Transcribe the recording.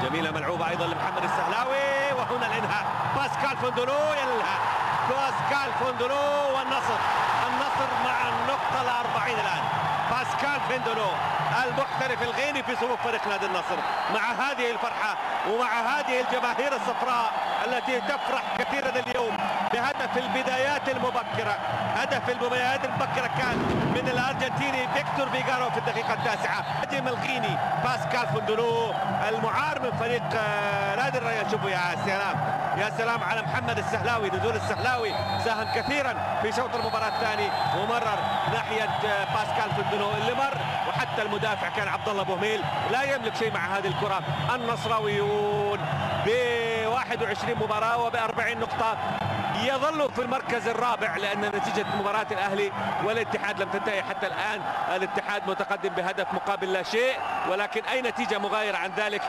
جميلة ملعوبة أيضا لمحمد السهلاوي، وهنا الإنهاء. باسكال فندولو ينهى، باسكال فندولو والنصر مع النقطة ال40 الآن. باسكال فندولو المحترف الغيني في صفوف فريق نادي النصر، مع هذه الفرحة ومع هذه الجماهير الصفراء التي تفرح كثيرا اليوم بهدف البدايات المبكرة. هدف البدايات المبكرة كان من الأرجنتيني فيكتور فيغارو في الدقيقة 9. هجم الغيني باسكال فندولو المعار من فريق نادي الريال. شوفوا يا سلام يا سلام على محمد السهلاوي، نزول السهلاوي ساهم كثيرا في شوط المباراة الثاني ومرر ناحية باسكال فندولو اللي مر، وحتى المدافع كان عبد الله بوهميل لا يملك شيء مع هذه الكرة. النصراويون ب 21 مباراة وب40 نقطة يظلوا في المركز الرابع، لأن نتيجة مباراة الأهلي والاتحاد لم تنتهي حتى الآن. الاتحاد متقدم بهدف مقابل لا شيء، ولكن أي نتيجة مغايرة عن ذلك